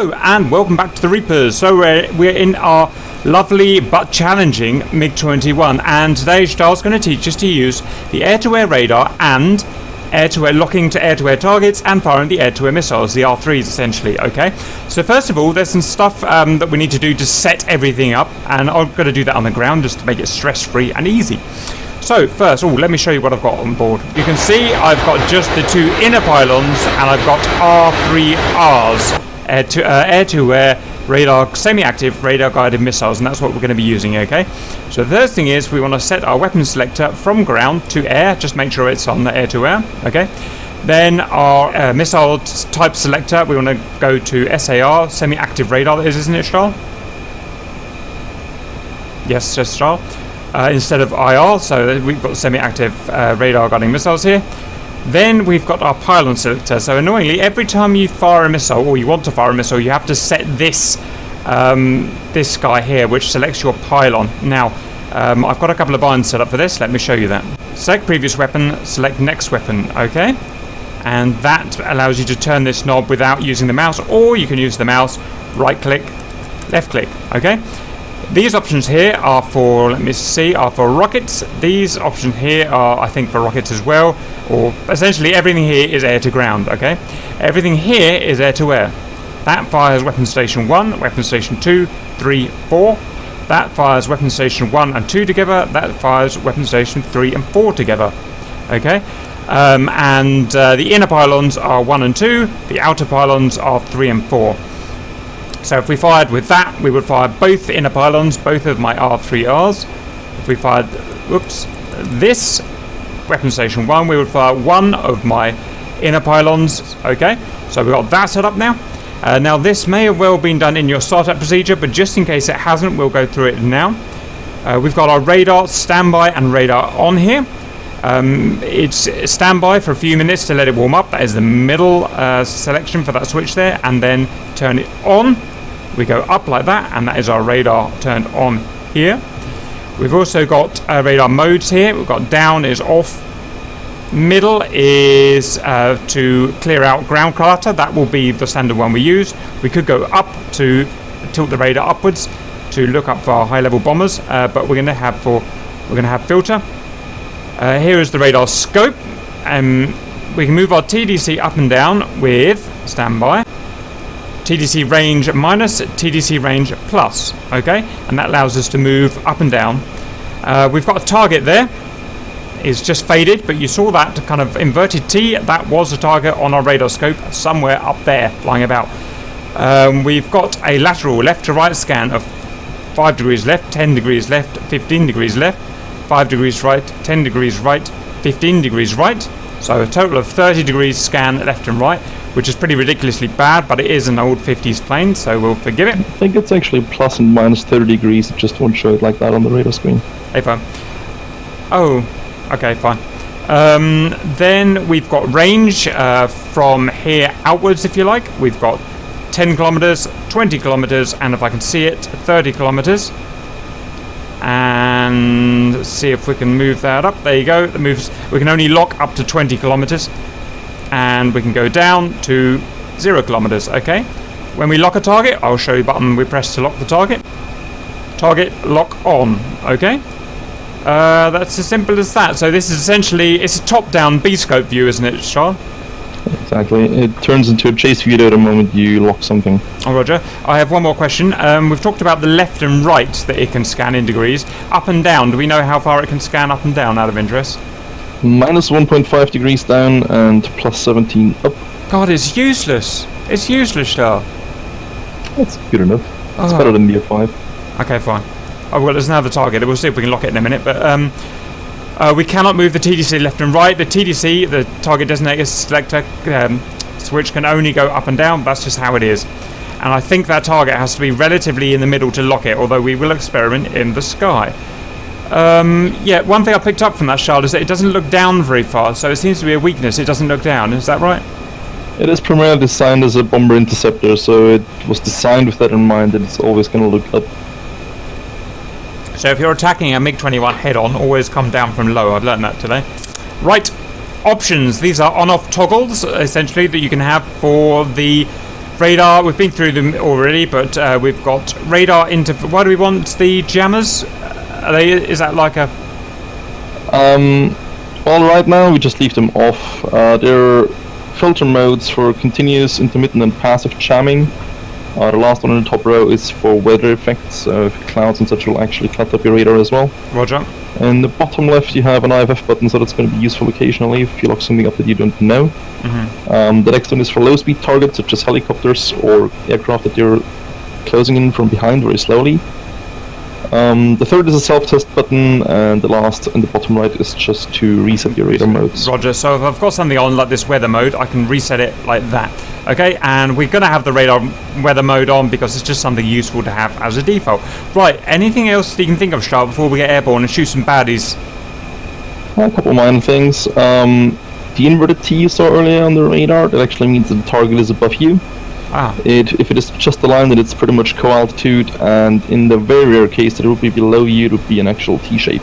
Hello and welcome back to the Reapers. So we're in our lovely but challenging Mig-21, and today Star's going to teach us to use the air-to-air radar and air-to-air locking to air-to-air targets and firing the air-to-air missiles, the R3s essentially, okay? So first of all, there's some stuff that we need to do to set everything up, and I'm going to do that on the ground just to make it stress-free and easy. So first, let me show you what I've got on board. You can see I've got just the two inner pylons and I've got R3Rs, air-to-air radar, semi-active radar guided missiles, and that's what we're going to be using, okay? So the first thing is we want to set our weapon selector from ground to air, just make sure it's on the air-to-air, okay? Then our missile type selector, we want to go to SAR, semi-active radar, isn't it, Charles? Yes, just Charles. Instead of IR, so we've got semi-active radar guiding missiles here. Then we've got our pylon selector. So annoyingly, every time you fire a missile, or you want to fire a missile, you have to set this this guy here, which selects your pylon. Now, I've got a couple of binds set up for this. Let me show you that. Select previous weapon, select next weapon, okay? And that allows you to turn this knob without using the mouse, or you can use the mouse, right click, left click, okay? These options here are for, let me see, are for rockets. These options here are, I think, for rockets as well. Or essentially everything here is air to ground, okay? Everything here is air to air. That fires weapon station 1, weapon station 2, 3, 4. That fires weapon station 1 and 2 together. That fires weapon station 3 and 4 together, okay? The inner pylons are 1 and 2. The outer pylons are 3 and 4. So if we fired with that, we would fire both inner pylons, both of my R3Rs. If we fired, this weapon station 1, we would fire one of my inner pylons. Okay, so we've got that set up now. Now this may have well been done in your startup procedure, but just in case it hasn't, we'll go through it now. We've got our radar standby and radar on here. It's standby for a few minutes to let it warm up. That is the middle selection for that switch there, and then turn it on. We go up like that, and that is our radar turned on here. We've also got radar modes here. We've got down is off, middle is to clear out ground clutter. That will be the standard one we use. We could go up to tilt the radar upwards to look up for our high-level bombers, but we're going to have filter. Here is the radar scope. We can move our TDC up and down with standby. TDC range minus, TDC range plus, okay? And that allows us to move up and down. We've got a target there. It's just faded, but you saw that kind of inverted T. That was a target on our radar scope somewhere up there, flying about. We've got a lateral left to right scan of 5 degrees left, 10 degrees left, 15 degrees left, 5 degrees right, 10 degrees right, 15 degrees right. So a total of 30 degrees scan left and right, which is pretty ridiculously bad, but it is an old 50s plane, so we'll forgive it. I think it's actually plus and minus 30 degrees. It just won't show it like that on the radar screen. Hey, fine. Oh, okay, fine. Then we've got range from here outwards, if you like. We've got 10 kilometers, 20 kilometers, and if I can see it, 30 kilometers. And see if we can move that up. There you go. That moves. We can only lock up to 20 kilometers, and we can go down to 0 kilometers. Okay. When we lock a target, I'll show you the button we press to lock the target. Target lock on. Okay. That's as simple as that. So this is essentially, it's a top-down B-scope view, isn't it, Sean? Exactly. It turns into a chase view the moment you lock something. Oh, Roger. I have one more question. We've talked about the left and right that it can scan in degrees. Up and down, do we know how far it can scan up and down out of interest? Minus 1.5 degrees down and plus 17 up. God, it's useless. It's useless, Star. That's good enough. It's better than the F5. Okay, fine. Oh, well, there's another target. We'll see if we can lock it in a minute, but we cannot move the TDC left and right. The TDC, the target designator selector switch, can only go up and down. That's just how it is. And I think that target has to be relatively in the middle to lock it, although we will experiment in the sky. Yeah, one thing I picked up from that shard is that it doesn't look down very far, so it seems to be a weakness. It doesn't look down. Is that right? It is primarily designed as a bomber interceptor, so it was designed with that in mind, that it's always going to look up. So if you're attacking a Mig-21 head-on, always come down from low. I've learned that today. Right, options. These are on-off toggles, essentially, that you can have for the Radar, we've been through them already, but we've got radar into... Why do we want the jammers? Is that like a... Well, right now we just leave them off. They're filter modes for continuous, intermittent and passive jamming. The last one in the top row is for weather effects, so clouds and such will actually cut up your radar as well. Roger. In the bottom left you have an IFF button, so that's going to be useful occasionally if you lock something up that you don't know. The next one is for low speed targets such as helicopters or aircraft that you're closing in from behind very slowly. The third is a self-test button, and the last in the bottom right is just to reset your radar modes. Roger, so if I've got something on like this weather mode, I can reset it like that. Okay, and we're going to have the radar weather mode on because it's just something useful to have as a default. Right, anything else that you can think of, Star, before we get airborne and shoot some baddies? A couple minor things. The inverted T you saw earlier on the radar, that actually means that the target is above you. If it is just the line, then it's pretty much co-altitude, and in the very rare case that it would be below you, it would be an actual T-shape.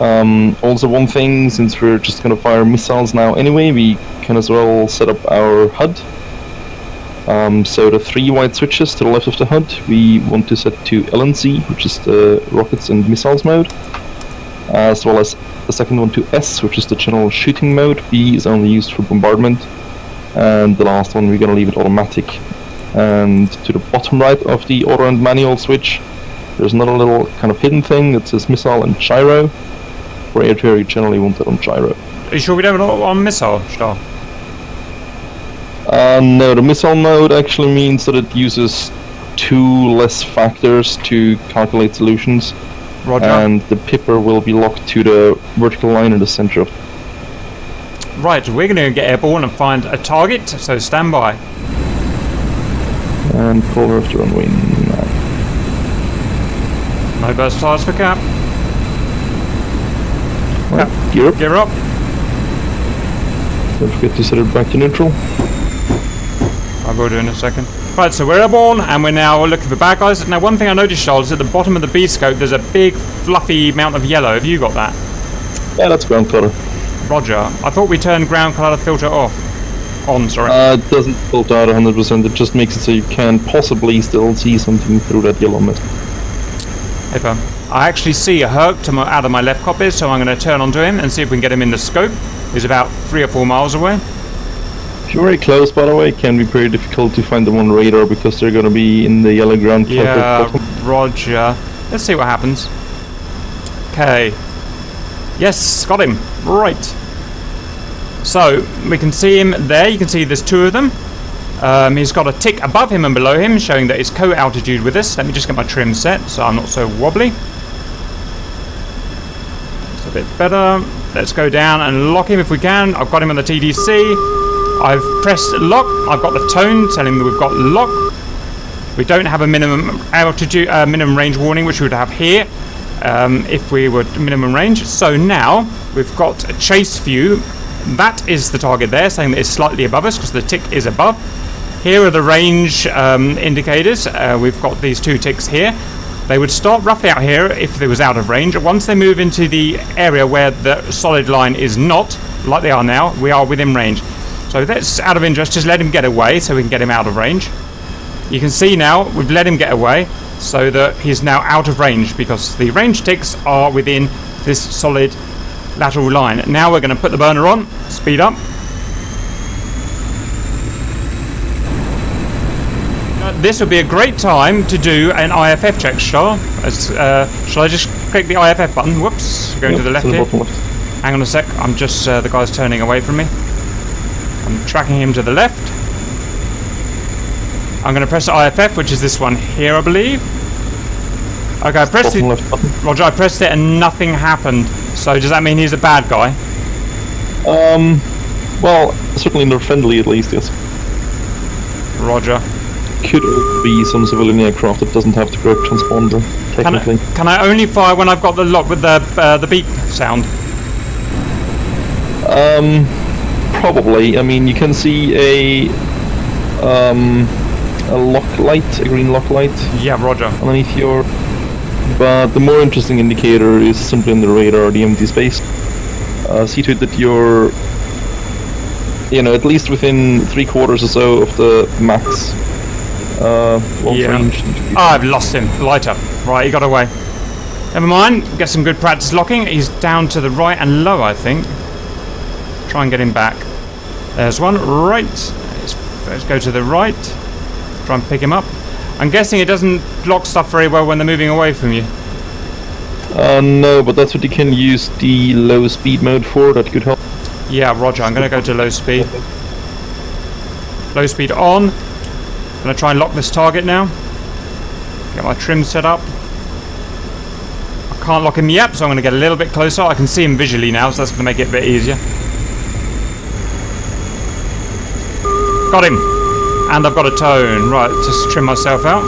Also, one thing, since we're just going to fire missiles now anyway, we can as well set up our HUD. So the 3 white switches to the left of the HUD, we want to set to LNC, which is the rockets and missiles mode, as well as the second one to S, which is the general shooting mode. B is only used for bombardment, and the last one we're going to leave it automatic. And to the bottom right of the auto and manual switch, there's another little kind of hidden thing that says missile and gyro. For air-to-air, you generally want it on gyro. Are you sure we don't have it on missile, Star? No, the missile mode actually means that it uses 2 less factors to calculate solutions. Roger. And the pipper will be locked to the vertical line in the center of... Right, we're going to get airborne and find a target, so stand by. And pull her off the runway 9. No burst tires for cap. Right, gear up. Gear up. Don't forget to set it back to neutral. I will do in a second. Right, so we're airborne and we're now looking for bad guys. Now, one thing I noticed, Charles, is at the bottom of the B scope there's a big fluffy amount of yellow. Have you got that? Yeah, that's ground color. Roger. I thought we turned ground color filter off. On, sorry. It doesn't filter out 100%, it just makes it so you can possibly still see something through that yellow mist. Hey, Pam. I actually see a Herc out of my left cockpit, so I'm going to turn onto him and see if we can get him in the scope. He's about 3 or 4 miles away. If you're very close, by the way, it can be pretty difficult to find them on radar because they're going to be in the yellow ground. Yeah, roger. Let's see what happens. Okay. Yes, got him. Right. So, we can see him there. You can see there's 2 of them. He's got a tick above him and below him, showing that he's co-altitude with us. Let me just get my trim set so I'm not so wobbly. It's a bit better. Let's go down and lock him if we can. I've got him on the TDC. I've pressed lock. I've got the tone telling me that we've got lock. We don't have a minimum altitude, minimum range warning, which we would have here if we were minimum range. So now we've got a chase view. That is the target there, saying that it's slightly above us because the tick is above. Here are the range indicators. We've got these 2 ticks here. They would start roughly out here if they was out of range. Once they move into the area where the solid line is not, like they are now, we are within range. So that's out of interest. Just let him get away so we can get him out of range. You can see now we've let him get away so that he's now out of range because the range ticks are within this solid lateral line. Now we're going to put the burner on, speed up. This would be a great time to do an IFF check, shall I just click the IFF button? Whoops, going to the left here. Hang on a sec, I'm just, the guy's turning away from me. I'm tracking him to the left. I'm going to press IFF, which is this one here, I believe. Okay, I pressed it. Roger, I pressed it and nothing happened. So does that mean he's a bad guy? Well, certainly not friendly at least, yes. Roger. Could be some civilian aircraft that doesn't have the correct transponder, technically. Can I only fire when I've got the lock with the beep sound? Probably. I mean, you can see a lock light, a green lock light. Yeah, roger. Underneath your... But the more interesting indicator is simply on the radar, the empty space. See to it that you're, at least within 3/4 or so of the max Yeah. range. Oh, I've lost him. Lighter. Right, he got away. Never mind. Get some good practice locking. He's down to the right and low, I think. Try and get him back. There's one. Right. Let's go to the right. Try and pick him up. I'm guessing it doesn't lock stuff very well when they're moving away from you. No, but that's what you can use the low speed mode for. That could help. Yeah, roger. I'm going to go to low speed. Low speed on. Going to try and lock this target now. Get my trim set up. I can't lock him yet, so I'm going to get a little bit closer. I can see him visually now, so that's going to make it a bit easier. Got him. And I've got a tone. Right, just trim myself out.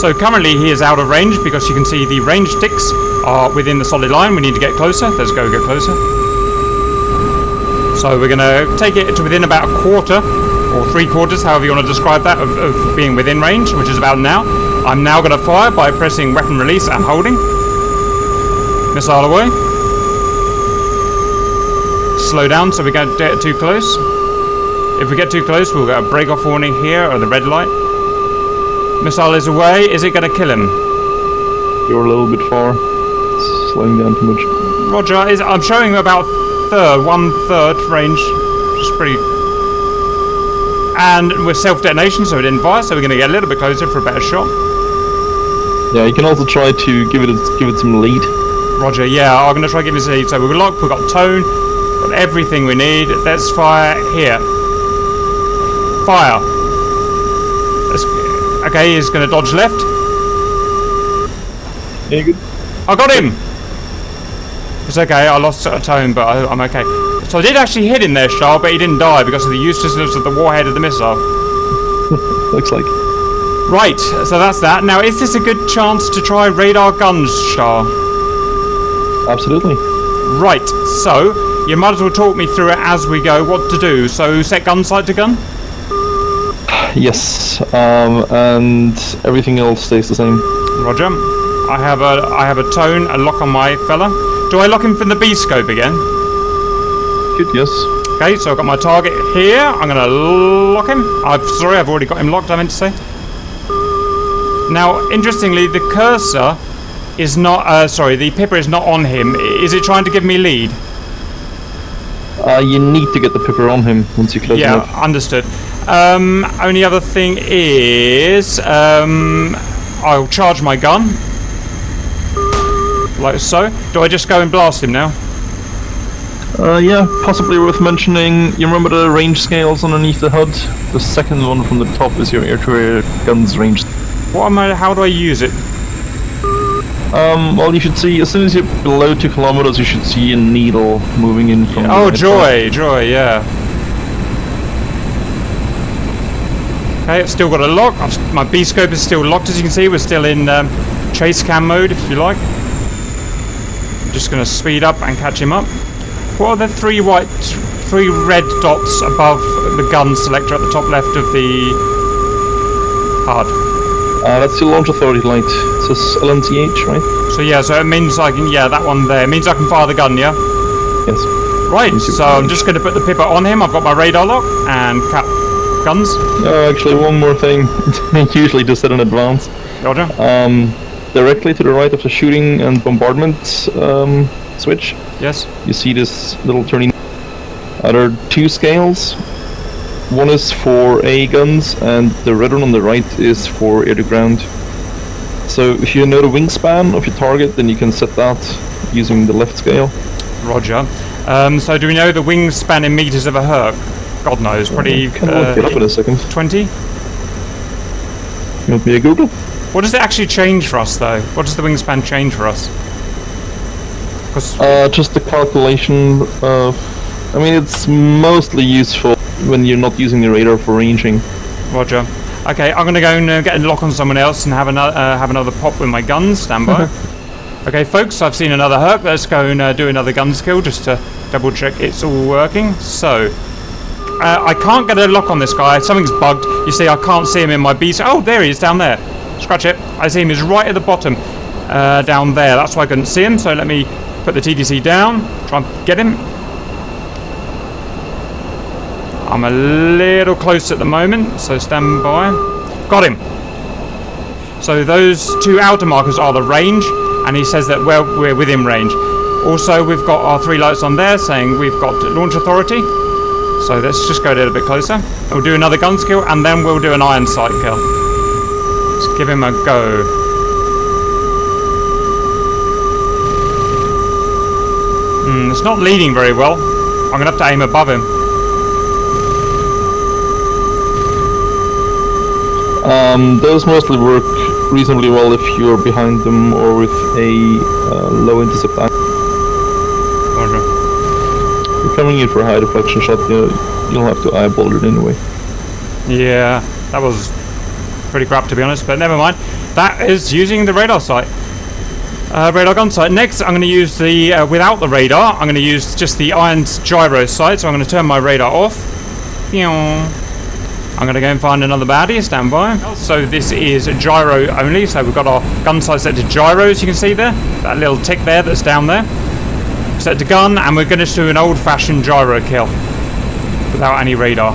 So currently he is out of range because you can see the range ticks are within the solid line. We need to get closer. Let's go get closer. So we're going to take it to within about a quarter or 3/4, however you want to describe that, of being within range, which is about now. I'm now going to fire by pressing weapon release and holding. Missile away. Slow down so we don't get too close. If we get too close, we'll get a break-off warning here or the red light. Missile is away. Is it going to kill him? You're a little bit far. It's slowing down too much. Roger. I'm showing about 1/3 range. Which is pretty... And we're self-detonation, so it didn't fire, so we're going to get a little bit closer for a better shot. Yeah, you can also try to give it some lead. Roger, yeah, I'm going to try giving this lead. So we've locked, we've got tone, got everything we need. Let's fire here. Fire. Okay, he's going to dodge left. Yeah, good. I got him! It's okay, I lost a tone, but I'm okay. So I did actually hit him there, Charles, but he didn't die because of the uselessness of the warhead of the missile. Looks like. Right, so that's that. Now, is this a good chance to try radar guns, Charles? Absolutely. Right, so you might as well talk me through it as we go, what to do. So set gun sight to gun? Yes, and everything else stays the same. Roger. I have a tone, a lock on my fella. Do I lock him from the B scope again? Good, yes. Okay, so I've got my target here. I'm going to lock him. Sorry, I've already got him locked, I meant to say. Now, interestingly, the cursor is not... the pipper is not on him. Is it trying to give me lead? You need to get the pipper on him once you close him up. Yeah, understood. Only other thing is... I'll charge my gun. Like so. Do I just go and blast him now? Yeah, possibly worth mentioning. You remember the range scales underneath the HUD? The second one from the top is your air-to-air guns range. How do I use it? Well, you should see, as soon as you're below 2 kilometers, you should see a needle moving in from Oh, joy, yeah. Okay, I've still got a lock. My B-scope is still locked, as you can see. We're still in chase cam mode, if you like. I'm just going to speed up and catch him up. What are the three red dots above the gun selector at the top left of the HUD? That's your launch authority light. It says LNCH, right? So yeah, so it means I can, that one there. It means I can fire the gun, yeah? Yes. Right, so I'm just going to put the pipper on him. I've got my radar lock and cap guns. Actually, one more thing. Usually just set in advance. Roger. Directly to the right of the shooting and bombardment switch. Yes. You see this little turning. There are 2 scales. One is for A guns, and the red one on the right is for air to ground. So if you know the wingspan of your target, then you can set that using the left scale. Roger. So do we know the wingspan in meters of a Herc? God knows, pretty... Can I look it up in a second? 20? You want me to Google? What does it actually change for us, though? What does the wingspan change for us? Just the calculation of... I mean, it's mostly useful when you're not using the radar for ranging. Roger. Okay, I'm going to go and get a lock on someone else and have another pop with my guns. Stand by. Okay, folks, I've seen another Herc. Let's go and do another gun skill just to double check it's all working. So... I can't get a lock on this guy. Something's bugged. You see, I can't see him in my B. Oh, there he is down there. Scratch it. I see him. He's right at the bottom down there. That's why I couldn't see him. So let me put the TDC down. Try and get him. I'm a little close at the moment, so stand by. Got him. So those two outer markers are the range, and he says that we're within range. Also, we've got our 3 lights on there saying we've got launch authority. So let's just go a little bit closer. We'll do another gun skill, and then we'll do an iron sight kill. Let's give him a go. It's not leading very well. I'm going to have to aim above him. Those mostly work reasonably well if you're behind them or with a low intercept angle. Roger. If you're coming in for a high deflection shot, you'll have to eyeball it anyway. Yeah, that was pretty crap to be honest, but never mind. That is using the radar sight. Radar gun sight. Next, I'm going to use the, without the radar, I'm going to use just the iron gyro sight, so I'm going to turn my radar off. I'm going to go and find another baddie, stand by. So this is gyro only, so we've got our gun sight set to gyro, as you can see there. That little tick there that's down there. Set to gun, and we're going to do an old-fashioned gyro kill. Without any radar.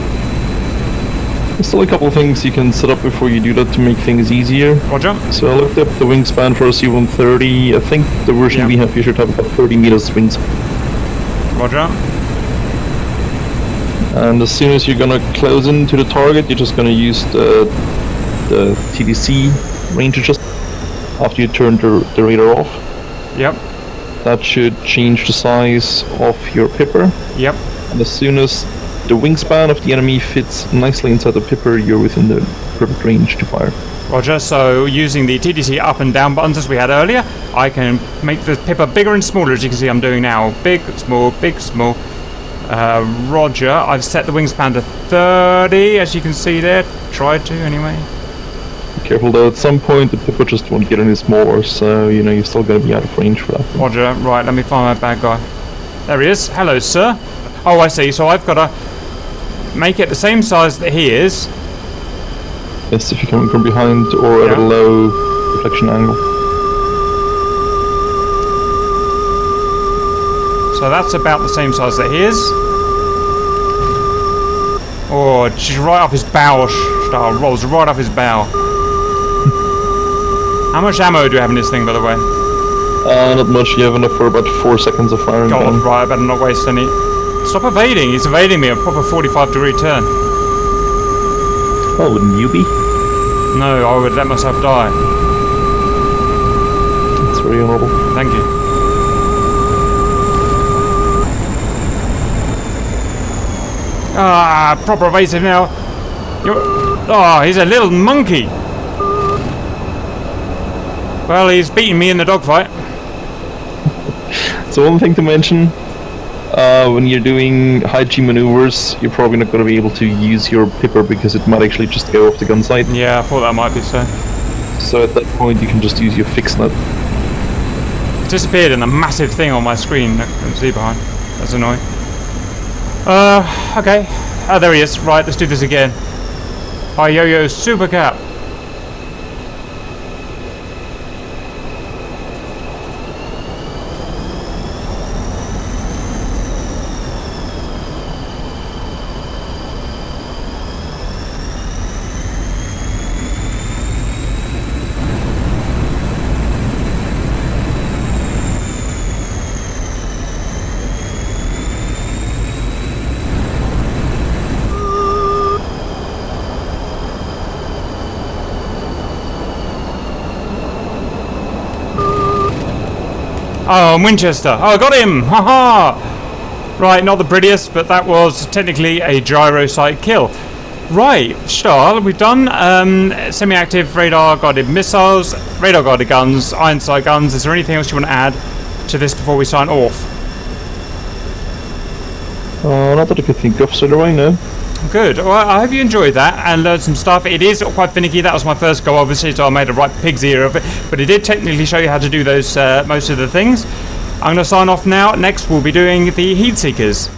There's still a couple of things you can set up before you do that to make things easier. Roger. So I looked up the wingspan for a C-130. I think the version we have, you should have about 30 meters wingspan. Roger. And as soon as you're gonna close into the target, you're just gonna use the TDC range adjustment after you turn the radar off. Yep. That should change the size of your pipper. Yep. And as soon as the wingspan of the enemy fits nicely inside the pipper, you're within the perfect range to fire. Roger, so using the TDC up and down buttons as we had earlier, I can make the pipper bigger and smaller, as you can see I'm doing now. Big, small, big, small. Roger, I've set the wingspan to 30, as you can see there. Tried to, anyway. Be careful though, at some point the pipper just won't get any smaller, so you're still going to be out of range for that. Roger, right, let me find my bad guy. There he is. Hello, sir. Oh, I see, so I've got to make it the same size that he is. Yes, if you're coming from behind or at a low deflection angle. So that's about the same size that he is. Oh, just right off his bow, rolls right off his bow. How much ammo do you have in this thing, by the way? Not much. You have enough for about 4 seconds of firing. God, right, I better not waste any. Stop evading. He's evading me a proper 45-degree turn. Oh, wouldn't you be? No, I would let myself die. That's very honorable. Thank you. Ah, proper evasive now. Oh, he's a little monkey. Well, he's beating me in the dogfight. So one thing to mention, when you're doing high G maneuvers, you're probably not going to be able to use your pipper because it might actually just go off the gun sight. Yeah, I thought that might be so. So at that point you can just use your fixed nut. It disappeared in a massive thing on my screen. I can see behind. That's annoying. Okay. Oh, there he is. Right, let's do this again. Hi, Yo-Yo Super Cap. Oh, Winchester. Oh, I got him! Haha! Right, not the prettiest, but that was technically a gyro sight kill. Right, Stahl, we've done semi-active radar-guided missiles, radar-guided guns, iron sight guns. Is there anything else you want to add to this before we sign off? Not that I could think of, so do I know. Good. Well, I hope you enjoyed that and learned some stuff. It is quite finicky. That was my first go, obviously, so I made a right pig's ear of it. But it did technically show you how to do those most of the things. I'm going to sign off now. Next, we'll be doing the heat seekers.